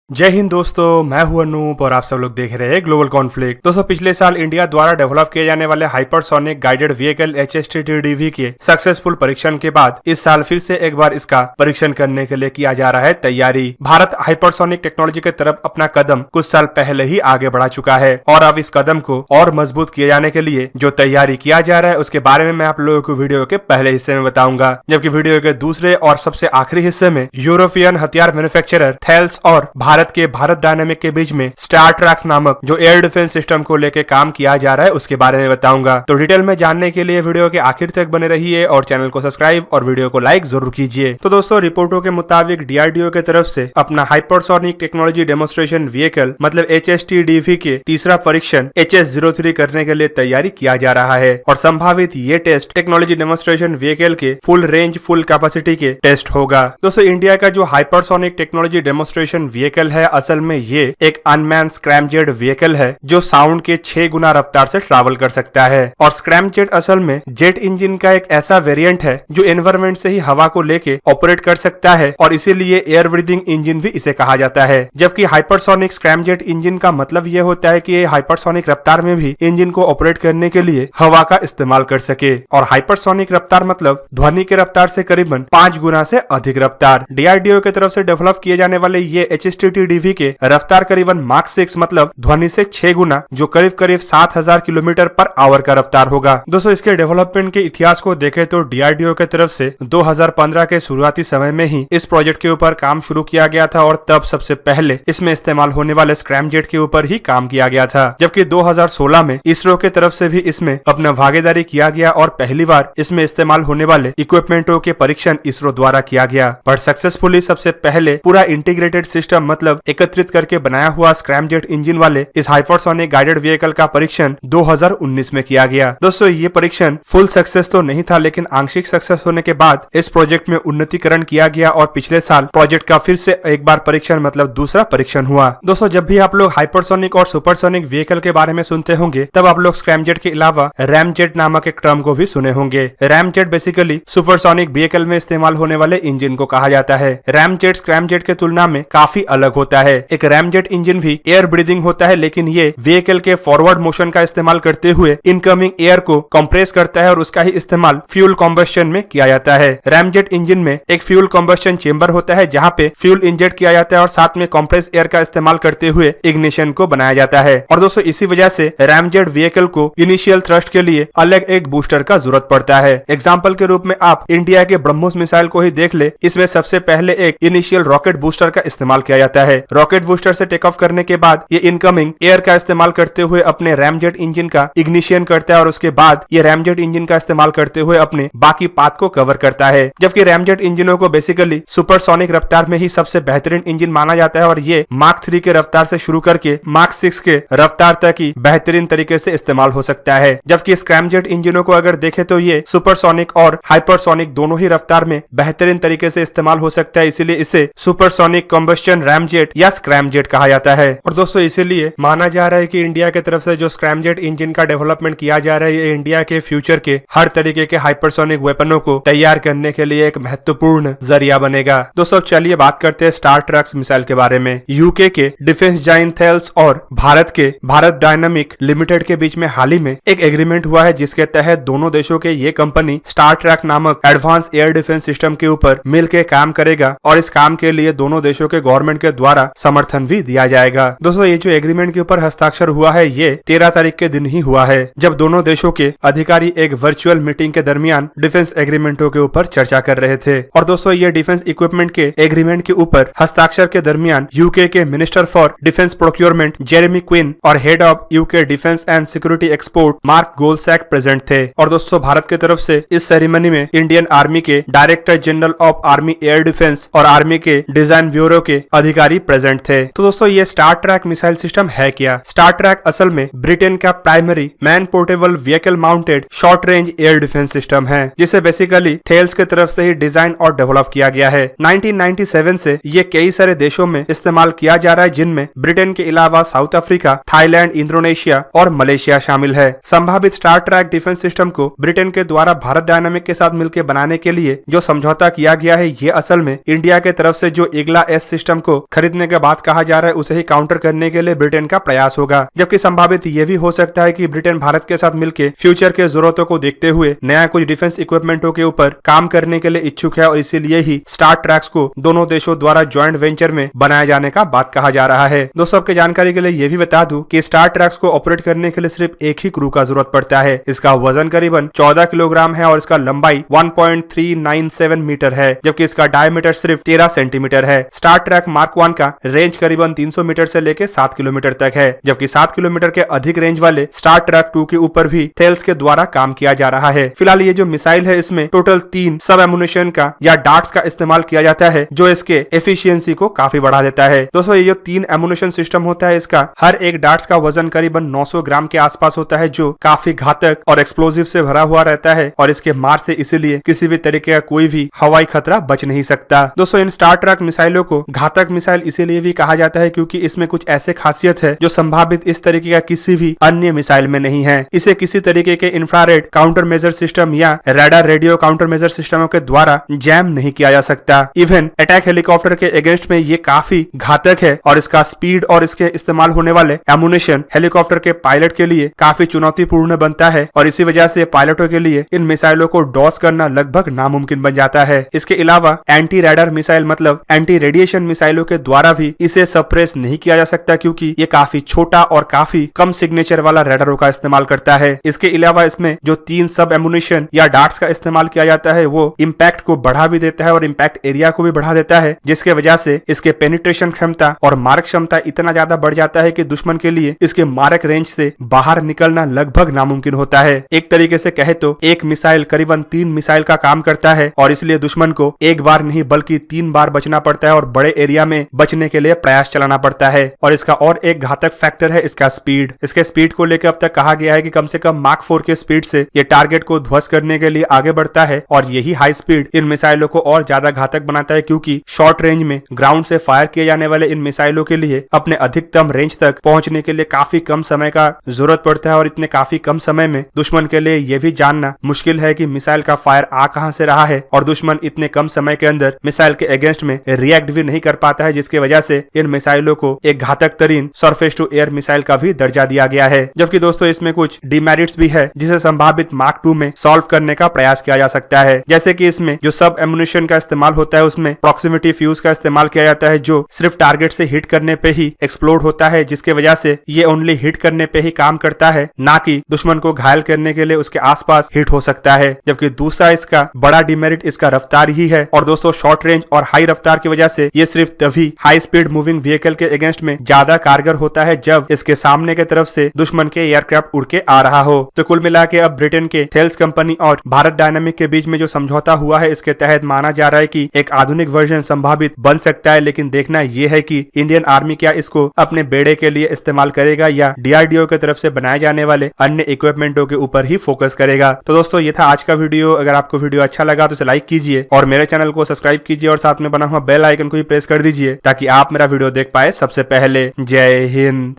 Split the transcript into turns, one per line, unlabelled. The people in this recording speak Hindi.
जय हिंद दोस्तों, मैं हूं अनूप और आप सब लोग देख रहे हैं ग्लोबल कॉन्फ्लिक्ट। दोस्तों, पिछले साल इंडिया द्वारा डेवलप किए जाने वाले हाइपरसोनिक गाइडेड व्हीकल HST-TDV के सक्सेसफुल परीक्षण के बाद इस साल फिर से एक बार इसका परीक्षण करने के लिए किया जा रहा है तैयारी। भारत हाइपरसोनिक टेक्नोलॉजी की तरफ अपना कदम कुछ साल पहले ही आगे बढ़ा चुका है और अब इस कदम को और मजबूत किए जाने के लिए जो तैयारी किया जा रहा है उसके बारे में मैं आप लोगों को वीडियो के पहले हिस्से में बताऊंगा, जबकि वीडियो के दूसरे और सबसे आखिरी हिस्से में यूरोपियन हथियार मैन्युफैक्चरर थेल्स और भारत के भारत डायनामिक के बीच में स्टार ट्रैक्स नामक जो एयर डिफेंस सिस्टम को लेकर काम किया जा रहा है उसके बारे में बताऊंगा। तो डिटेल में जानने के लिए वीडियो के आखिर तक बने रहिए और चैनल को सब्सक्राइब और वीडियो को लाइक जरूर कीजिए। तो दोस्तों, रिपोर्टों के मुताबिक DRDO की तरफ से अपना हाइपरसोनिक टेक्नोलॉजी डेमोन्स्ट्रेशन व्हीकल मतलब HST-DV के तीसरा परीक्षण HS-03 करने के लिए तैयारी किया जा रहा है और संभावित ये टेस्ट टेक्नोलॉजी डेमोन्स्ट्रेशन व्हीकल के फुल रेंज फुल कैपेसिटी के टेस्ट होगा। दोस्तों, इंडिया का जो हाइपरसोनिक टेक्नोलॉजी डेमोन्स्ट्रेशन व्हीकल है असल में ये एक अनमैन स्क्रैमजेट व्हीकल है जो साउंड के 6 गुना रफ्तार से ट्रैवल कर सकता है। और स्क्रैमजेट असल में जेट इंजन का एक ऐसा वेरिएंट है जो एनवायरमेंट से ही हवा को लेके ऑपरेट कर सकता है और इसीलिए एयर ब्रीदिंग इंजन भी इसे कहा जाता है। जबकि हाइपरसोनिक स्क्रैमजेट इंजन का मतलब ये होता है कि ये हाइपरसोनिक रफ्तार में भी इंजन को ऑपरेट करने के लिए हवा का इस्तेमाल कर सके। और हाइपरसोनिक रफ्तार मतलब ध्वनि के रफ्तार से करीबन 5 गुना से अधिक रफ्तार। DRDO की तरफ से डेवलप किए जाने वाले ये HST-TDV के रफ्तार करीबन मार्क 6 मतलब ध्वनि से 6 गुना जो करीब करीब 7000 किलोमीटर पर आवर का रफ्तार होगा। दोस्तों, इसके डेवलपमेंट के इतिहास को देखें तो DRDO की तरफ से 2015 के शुरुआती समय में ही इस प्रोजेक्ट के ऊपर काम शुरू किया गया था और तब सबसे पहले इसमें इस्तेमाल होने वाले स्क्रैमजेट के ऊपर ही काम किया गया था। जबकि 2016 में इसरो की तरफ से भी इसमें अपना भागीदारी किया गया और पहली बार इसमें इस्तेमाल होने वाले इक्विपमेंटों के परीक्षण इसरो द्वारा किया गया। पर सक्सेसफुली सबसे पहले पूरा इंटीग्रेटेड सिस्टम मतलब एकत्रित करके बनाया हुआ स्क्रैमजेट इंजन वाले इस हाइपरसोनिक गाइडेड व्हीकल का परीक्षण 2019 में किया गया। दोस्तों, ये परीक्षण फुल सक्सेस तो नहीं था, लेकिन आंशिक सक्सेस होने के बाद इस प्रोजेक्ट में उन्नतीकरण किया गया और पिछले साल प्रोजेक्ट का फिर से एक बार परीक्षण मतलब दूसरा परीक्षण हुआ। दोस्तों, जब भी आप लोग हाइपरसोनिक और सुपरसोनिक व्हीकल के बारे में सुनते होंगे तब आप लोग स्क्रैमजेट के अलावा रैमजेट नामक एक टर्म को भी सुने होंगे। रैमजेट बेसिकली सुपरसोनिक व्हीकल में इस्तेमाल होने वाले इंजन को कहा जाता है। रैमजेट स्क्रैमजेट के तुलना में काफी अलग होता है। एक रैमजेट इंजन भी एयर ब्रीदिंग होता है, लेकिन ये व्हीकल के फॉरवर्ड मोशन का इस्तेमाल करते हुए इनकमिंग एयर को कंप्रेस करता है और उसका ही इस्तेमाल फ्यूल कॉम्बस्शन में किया जाता है। रैमजेट इंजन में एक फ्यूल कॉम्बस्शन चेंबर होता है जहां पे फ्यूल इंजेक्ट किया जाता है और साथ में कंप्रेस एयर का इस्तेमाल करते हुए इग्निशन को बनाया जाता है। और दोस्तों, इसी वजह से रैमजेट व्हीकल को इनिशियल थ्रस्ट के लिए अलग एक बूस्टर का जरूरत पड़ता है। एग्जाम्पल के रूप में आप इंडिया के ब्रह्मोस मिसाइल को ही देख ले, इसमें सबसे पहले एक इनिशियल रॉकेट बूस्टर का इस्तेमाल किया जाता है। रॉकेट बूस्टर से टेक ऑफ करने के बाद ये इनकमिंग एयर का इस्तेमाल करते हुए अपने रैमजेट इंजन का इग्निशन करता है और उसके बाद ये रैमजेट इंजन का इस्तेमाल करते हुए अपने बाकी पाथ को कवर करता है। जबकि रैमजेट इंजनों को बेसिकली सुपरसोनिक रफ्तार में ही सबसे बेहतरीन इंजन माना जाता है और ये मार्क 3 के रफ्तार से शुरू करके मार्क 6 के रफ्तार तक ही बेहतरीन तरीके से इस्तेमाल हो सकता है। जबकि स्क्रैमजेट इंजनों को अगर देखें तो ये सुपरसोनिक और हाइपरसोनिक दोनों ही रफ्तार में बेहतरीन तरीके से इस्तेमाल हो सकता है, इसीलिए इसे सुपरसोनिक कम्बस्शन रैमजेट या स्क्रैमजेट कहा जाता है। और दोस्तों, इसीलिए माना जा रहा है कि इंडिया की तरफ से जो स्क्रैमजेट इंजन का डेवलपमेंट किया जा रहा है ये इंडिया के फ्यूचर के हर तरीके के हाइपरसोनिक वेपनों को तैयार करने के लिए एक महत्वपूर्ण जरिया बनेगा। दोस्तों, चलिए बात करते हैं स्टार ट्रैक्स मिसाइल के बारे में। यूके के डिफेंस जायंट थेल्स और भारत के भारत डायनामिक लिमिटेड के बीच में हाल ही में एक एग्रीमेंट हुआ है जिसके तहत दोनों देशों के ये कंपनी स्टार ट्रैक नामक एडवांस एयर डिफेंस सिस्टम के ऊपर मिलकर काम करेगा और इस काम के लिए दोनों देशों के गवर्नमेंट के द्वारा समर्थन भी दिया जाएगा। दोस्तों, ये जो एग्रीमेंट के ऊपर हस्ताक्षर हुआ है ये 13 तारीख के दिन ही हुआ है, जब दोनों देशों के अधिकारी एक वर्चुअल मीटिंग के दरमियान डिफेंस एग्रीमेंटों के ऊपर चर्चा कर रहे थे। और दोस्तों, ये डिफेंस इक्विपमेंट के एग्रीमेंट के ऊपर हस्ताक्षर के दरमियान यूके के minister for defence procurement Jeremy Quin और head of UK defence and security export Mark Goldsack present थे। और दोस्तों, भारत की तरफ से इस सेरेमनी में इंडियन आर्मी के director general of army air defence और आर्मी के डिजाइन ब्यूरो के अधिकारी प्रेजेंट थे। तो दोस्तों, ये स्टार ट्रैक मिसाइल सिस्टम है क्या? स्टार ट्रैक असल में ब्रिटेन का primary man portable vehicle mounted short range air defence system है जिसे बेसिकली थेल्स की तरफ से ही डिजाइन और डेवलप किया गया है। 1997 से ये कई सारे देशों में इस्तेमाल किया जा रहा है जिनमें ब्रिटेन के अलावा साउथ अफ्रीका, थाईलैंड, इंडोनेशिया और मलेशिया शामिल है। संभावित स्टार ट्रैक डिफेंस सिस्टम को ब्रिटेन के द्वारा भारत डायनामिक के साथ मिलकर बनाने के लिए जो समझौता किया गया है ये असल में इंडिया के तरफ से जो ईगला एस सिस्टम को खरीदने के बाद कहा जा रहा है उसे ही काउंटर करने के लिए ब्रिटेन का प्रयास होगा। जबकि संभावित ये भी हो सकता है कि ब्रिटेन भारत के साथ मिलकर फ्यूचर के जरूरतों को देखते हुए नया कुछ डिफेंस इक्विपमेंटों के ऊपर काम करने के लिए इच्छुक है और इसीलिए ही स्टार ट्रैक्स को दोनों देशों द्वारा ज्वाइंट वेंचर में बनाया जाने का बात कहा जा रहा है। दोस्तों आपके जानकारी के लिए ये भी बता दूं कि स्टार ट्रैक्स को ऑपरेट करने के लिए सिर्फ एक ही क्रू का जरूरत पड़ता है। इसका वजन करीबन 14 किलोग्राम है और इसका लंबाई 1.397 मीटर है, जबकि इसका डायमीटर सिर्फ 13 सेंटीमीटर है। स्टार ट्रैक मार्क 1 का रेंज करीबन 300 मीटर से लेकर 7 किलोमीटर तक है, जबकि 7 किलोमीटर के अधिक रेंज वाले स्टार ट्रैक 2 के ऊपर भी थेल्स के द्वारा काम किया जा रहा है। फिलहाल ये जो मिसाइल है इसमें टोटल 3 सब एमुनिशन का या डार्ट्स का इस्तेमाल किया जाता है, जो इसके एफिशिएंसी को काफी बढ़ा देता है। दोस्तों ये जो 3 एमुनिशन सिस्टम होता है इसका हर एक डार्ट्स का वजन करीबन 900 ग्राम के आसपास होता है, जो काफी घातक और एक्सप्लोजिव से भरा हुआ रहता है और इसके मार से इसीलिए किसी भी तरीके का कोई भी हवाई खतरा बच नहीं सकता। दोस्तों इन स्टार ट्रैक मिसाइलों को घातक मिसाइल इसीलिए भी कहा जाता है क्योंकि इसमें कुछ ऐसे खासियत है जो संभावित इस तरीके का किसी भी अन्य मिसाइल में नहीं है। इसे किसी तरीके के इंफ्रारेड काउंटर मेजर सिस्टम या रडार रेडियो काउंटर मेजर सिस्टमों के द्वारा जैम नहीं किया जा सकता। इवन अटैक हेलीकॉप्टर के अगेंस्ट में ये काफी घातक है और इसका स्पीड और इसके इस्तेमाल होने वाले एमुनेशन हेलीकॉप्टर के पायलट के लिए काफी चुनौतीपूर्ण बनता है और इसी वजह से पायलटों के लिए इन मिसाइलों को डॉस करना लगभग नामुमकिन बन जाता है। इसके अलावा एंटी रैडर मिसाइल मतलब एंटी रेडिएशन मिसाइलों के द्वारा भी इसे सप्रेस नहीं किया जा सकता क्योंकि ये काफी छोटा और काफी कम सिग्नेचर वाला रैडरों का इस्तेमाल करता है। इसके अलावा इसमें जो 3 सब एमुनेशन या डार्ट्स का इस्तेमाल किया जाता है वो इम्पैक्ट को बढ़ा भी देता है और इम्पैक्ट एरिया को भी बढ़ा देता है, जिसके वजह से इसके पेनिट्रेशन क्षमता और मारक क्षमता इतना ज्यादा बढ़ जाता है कि दुश्मन के लिए इसके मारक रेंज से बाहर निकलना लगभग नामुमकिन होता है। एक तरीके से कहे तो एक मिसाइल करीबन 3 मिसाइल का काम करता है और इसलिए दुश्मन को एक बार नहीं बल्कि 3 बार बचना पड़ता है और बड़े एरिया में बचने के लिए प्रयास चलाना पड़ता है। और इसका और एक घातक फैक्टर है इसका स्पीड। इसके स्पीड को लेकर अब तक कहा गया है कि कम से कम मार्क 4 के स्पीड से ये टारगेट को ध्वस्त करने के लिए आगे बढ़ता है और यही हाई स्पीड इन मिसाइलों को और ज्यादा घातक बनाता है क्योंकि शॉर्ट रेंज में ग्राउंड से फायर किए जाने वाले इन मिसाइलों के लिए अपने अधिकतम रेंज तक पहुंचने के लिए काफी कम समय का जरूरत पड़ता है और इतने काफी कम समय में दुश्मन के लिए यह भी जानना मुश्किल है कि मिसाइल का फायर आ कहां से रहा है और दुश्मन इतने कम समय के अंदर मिसाइल के अगेंस्ट में रिएक्ट भी नहीं कर पाता है, जिसकी वजह से इन मिसाइलों को एक घातक तरीन सरफेस टू एयर मिसाइल का भी दर्जा दिया गया है। जबकि दोस्तों इसमें कुछ डिमेरिट्स भी है जिसे संभावित मार्क 2 में सॉल्व करने का प्रयास किया जा सकता है। जैसे कि इसमें जो सब एमुनिशन का इस्तेमाल होता है उसमें प्रॉक्सिमिटी फ्यूज का इस्तेमाल किया जाता है जो सिर्फ टारगेट से हिट करने पे ही एक्सप्लोड होता है, जिसके वजह से ये ओनली हिट करने पे ही काम करता है, ना कि दुश्मन को घायल करने के लिए उसके आसपास हिट हो सकता है। जबकि दूसरा इसका बड़ा डिमेरिट इसका रफ्तार ही है और दोस्तों शॉर्ट रेंज और हाई रफ्तार की वजह से ये सिर्फ तभी हाई स्पीड मूविंग व्हीकल के अगेंस्ट में ज्यादा कारगर होता है जब इसके सामने की तरफ से दुश्मन के एयरक्राफ्ट उड़ के आ रहा हो। तो कुल मिला के अब ब्रिटेन के थेल्स कंपनी और भारत डायनामिक के बीच में जो समझौता हुआ है इसके तहत माना जा रहा है कि एक आधुनिक वर्जन संभावित बन सकता है, लेकिन देखना यह है कि इंडियन आर्मी क्या इसको अपने बेड़े के लिए इस्तेमाल करेगा या DRDO की तरफ से बनाए जाने वाले अन्य इक्विपमेंटों के ऊपर ही फोकस करेगा। तो दोस्तों ये था आज का वीडियो। अगर आपको वीडियो अच्छा लगा तो इसे लाइक कीजिए और मेरे चैनल को सब्सक्राइब कीजिए और साथ में बना हुआ बेल आइकन को भी प्रेस कर दीजिए ताकि आप मेरा वीडियो देख पाए सबसे पहले। जय हिंद।